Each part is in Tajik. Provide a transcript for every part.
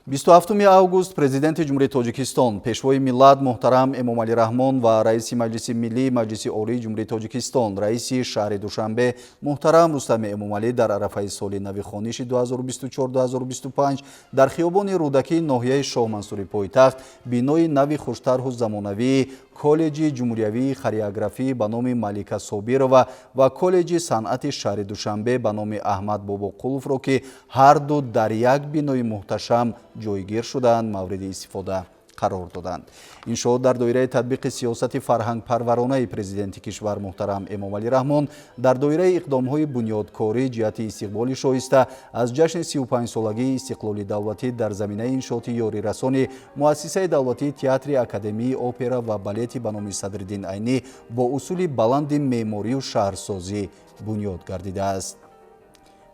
27 август президенти ҷумҳурии Тоҷикистон, пешвои миллат муҳтарам Эмомалӣ Раҳмон ва раиси Маҷлиси Миллии Маҷлиси Олии Ҷумҳурии Тоҷикистон, раиси шаҳри Душанбе муҳтарам Рустами Эмомалӣ дар арафаи соли нави хониши 2024-2025 дар хиёбони Рӯдакии ноҳияи Шоҳмансури пойтахт бинои нави хуштарҳу замонавии коллеҷи ҷумҳуриявии хореографӣ ба номи Малика Собирова ва коллеҷи санъати шаҳри Душанбе ба номи Аҳмад Бобоқуловро ки ҳар ду дар як бинои муҳташам ҷойгир шуданд, мавриди истифода қарор доданд. Иншоот дар доираи татбиқи сиёсати фарҳангпарваронаи президенти кишвар муҳтарам Эмомалӣ Раҳмон дар доираи иқдомҳои бунёдкорӣ ҷиҳати истиқболи шоиста аз ҷашни 35-солагии истиқлоли давлатӣ дар заминаи иншооти ёрирасони муассисаи давлатии театри Академии опера ва балети ба номи Садриддин Айнӣ бо усули баланди меъморию шаҳрсозӣ бунёд гардидааст.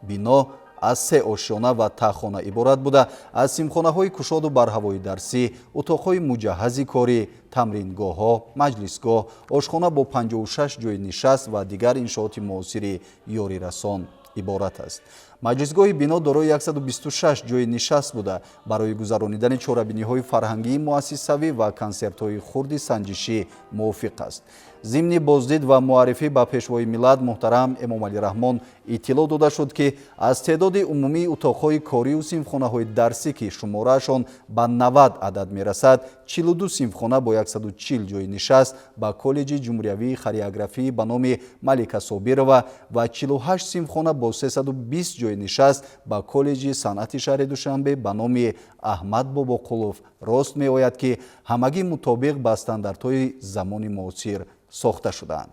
Бино аз 3 ошёна ва таххона иборат буда, аз симхонаҳои кушоду барҳавои дарсӣ, утоқҳои муҷаҳҳази корӣ, тамрингоҳҳо, маҷлисгоҳ, ошхона бо 56 ҷойи нишаст ва дигар иншооти муосири ёрирасон иборат аст. Маҷлисгоҳи бино дорои 126 ҷойи нишаст буда, барои гузаронидани чорабиниҳои фарҳангии муассисавӣ ва консертҳои хурди санҷишӣ мувофиқ аст. зимни боздид ва муаррифӣ ба пешвои миллат муҳтарам Эмомалӣ Раҳмон иттилоъ дода шуд ки аз теъдоди умумии утоқҳои корию симхонаҳои дарсӣ ки шумораашон ба 90 адад мерасад, 42 симхона бо 140 ҷойи нишаст ба коллеҷи ҷумҳуриявии хореографӣ ба номи Малика Собирова ва 48 симхона бо 320 ҷойи нишаст ба коллеҷи санъати шаҳри Душанбе ба номи Аҳмад Бобоқулов рост меояд ки ҳамагӣ мутобиқ ба стандартҳои замони муосир сохта шудаанд.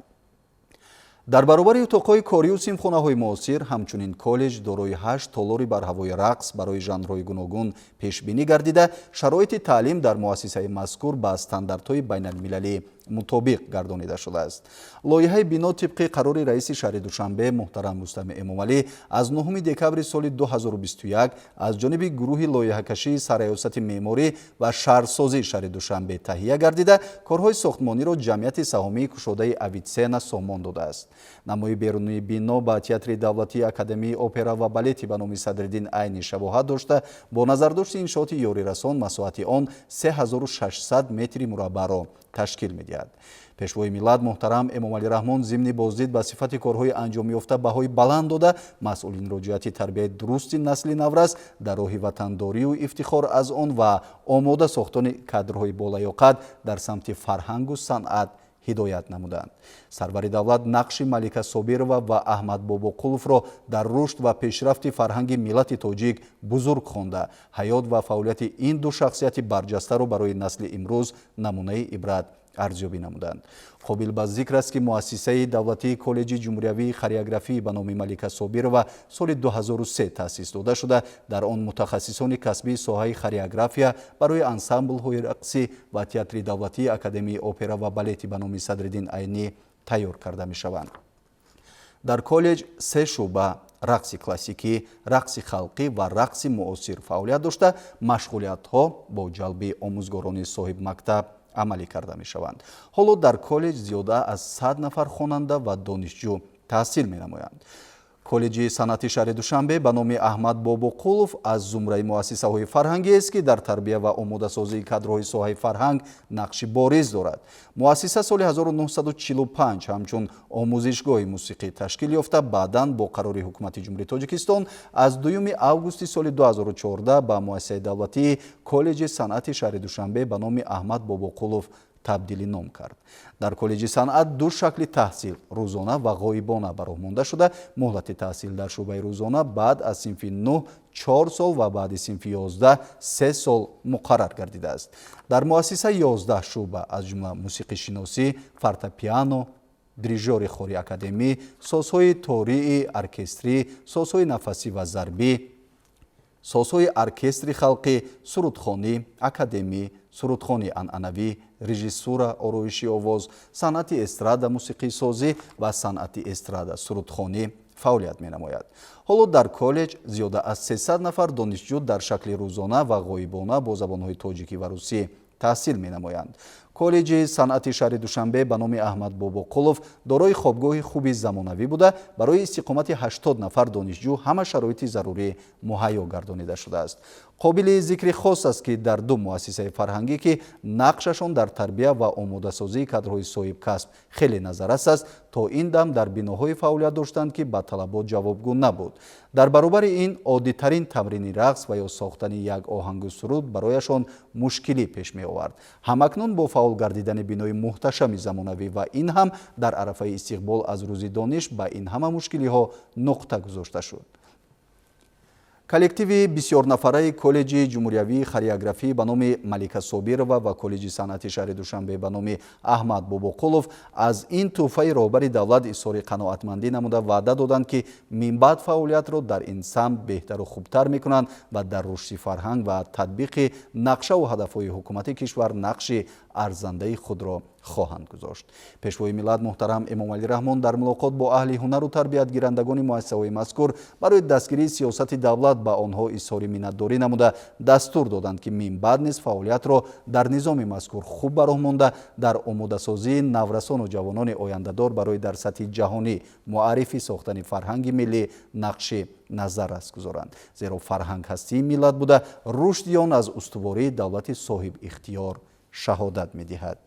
дар баробари утоқҳои корию симхонаҳои муосир, ҳамчунин коллеҷ дорои 8 толори барҳавои рақс барои жанрҳои гуногун пешбинӣ гардида, шароити таълим дар муассисаи мазкур ба стандартҳои байналмилалӣ мутобиқ гардонида шудааст. лоиҳаи бино тибқи қарори раиси шаҳри Душанбе муҳтарам Рустами Эмомалӣ аз 9 декабри соли 2021 аз ҷониби гурӯҳи лоиҳакашии сарраёсати меъморӣ ва шаҳрсозии шаҳри Душанбе таҳия гардида, корҳои сохтмониро ҷамъияти саҳомии кушодаи Авитсена сомон додааст. намои берунии бино ба театри давлатии Академии опера ва балети ба номи Садриддин Айнӣ шабоҳат дошта, бо назардошти иншооти ёрирасон масоҳати он 3600 метри мураббаъро ташкил медиҳад. пешвои миллат муҳтарам Эмомалӣ Раҳмон зимни боздид ба сифати корҳои анҷомёфта баҳои баланд дода, масъулинро ҷиҳати тарбияи дурусти насли наврас дар роҳи ватандорию ифтихор аз он ва омода сохтани кадрҳои болаёқат дар самти фарҳангу санъат ҳидоят намуданд. сарвари давлат нақши Малика Собирова ва Аҳмад Бобоқуловро дар рушд ва пешрафти фарҳанги миллати тоҷик бузург хонда, ҳаёт ва фаъолияти ин ду шахсияти барҷастаро барои насли имрӯз намунаи ибрат арзёбӣ намуданд. қобил ба зикр аст ки муассисаи давлатии коллеҷи ҷумҳуриявии хореографӣ ба номи Малика Собирова соли 2003 таъсис дода шуда, дар он мутахассисони касбии соҳаи хореография барои ансамблҳои рақсӣ ва театри давлатии Академии опера ва балети ба номи Садриддин Айнӣ тайёр карда мешаванд. дар коллеҷ 3 шуъба рақси классикӣ, рақси халқӣ ва рақси муосир фаъолият дошта, машғулиятҳо бо ҷалби омӯзгорони соҳибмактаб амалӣ карда мешаванд. ҳоло дар коллеҷ зиёда аз 100 нафар хонанда ва донишҷӯ таҳсил менамоянд. коллеҷи санъати шаҳри Душанбе ба номи Аҳмад Бобоқулов аз зумраи муассисаҳои фарҳангиест ки дар тарбия ва омодасозии кадрҳои соҳаи фарҳанг нақши бориз дорад. муассиса соли 1945 ҳамчун омӯзишгоҳи мусиқӣ ташкил ёфта, баъдан бо қарори ҳукумати ҷумҳурии Тоҷикистон аз 2 августи соли 2014 ба муассисаи давлатии коллеҷи санъати шаҳри Душанбе ба номи Аҳмад Бобоқулов табдили ном кард. дар коллеҷи санъат ду шакли таҳсил рӯзона ва ғоибона ба роҳ монда шуда, муҳлати таҳсил дар шуъбаи рӯзона баъд аз синфи 9 4 сол ва баъди синфи 11 3 сол муқаррар гардидааст. дар муассиса 11 шуъба аз ҷумла мусиқишиносӣ, фортепиано, дирижёри хори академӣ, созҳои тории оркестрӣ, созҳои нафасӣ ва зарбӣ, созҳои оркестри халқӣ, сурудхонӣ, академӣ, сурудхони анъанавӣ, режиссура, ороиши овоз, санъати эстрада мусиқисозӣ ва санъати эстрада сурудхонӣ фаъолият менамояд. ҳоло дар коллеҷ зиёда аз 300 нафар донишҷӯ дар шакли рӯзона ва ғоибона бо забонҳои тоҷикӣ ва русӣ таҳсил менамоянд. колледжи санъати шаҳри Душанбе ба номи Аҳмад Бобоқулов дорои хобгоҳи хуби замонавӣ буда барои истиқомати 80 нафар донишҷӯ ҳама шароити зарурӣ муҳайё гардонида шудааст. қобили зикри хос аст ки дар ду муассисаи фарҳангӣ ки нақшашон дар тарбия ва омодасозии кадрҳои соҳибкасб хеле назаррас аст, то ин дам дар биноҳое фаъолият доштанд ки ба талабот ҷавобгӯ набуд. дар баробари ин оддитарин тамрини рақс ва ё сохтани як оҳангу суруд барояшон мушкилӣ пеш меовард. ҳамакнун бо фаъол гардидани бинои муҳташами замонавӣ ва ин ҳам дар арафаи истиқбол аз рӯзи дониш ба ин ҳама мушкилиҳо нуқта гузошта шуд. коллективи бисёрнафараи колледжи ҷумҳуриявии хореографӣ ба номи Малика Собирова ва колледжи санъати шаҳри Душанбе ба номи Аҳмад Бобоқулов аз ин тӯҳфаи роҳбари давлат изҳори қаноатмандӣ намуда ваъда доданд ки минбаъд фаъолиятро дар ин самт беҳтару хубтар мекунанд ва дар рушди фарҳанг ва татбиқи нақшаву ҳадафҳои ҳукумати кишвар нақши арзандаи худро хоҳанд гузошт. пешвои миллат муҳтарам Эмомалӣ Раҳмон дар мулоқот бо аҳли ҳунару тарбиятгирандагони муассисаҳои мазкур барои дастгирии сиёсати давлат ба онҳо изҳори миннатдорӣ намуда дастур доданд ки минбаъд низ фаъолиятро дар низоми мазкур хуб ба роҳ монда дар омодасозии наврасону ҷавонони ояндадор барои дар сатҳи ҷаҳонӣ муаррифӣ сохтани фарҳанги миллӣ нақши назаррас гузоранд. зеро фарҳанг ҳастии миллат буда рушди он аз устувории давлати соҳиб ихтиёр шаҳодат медиҳад.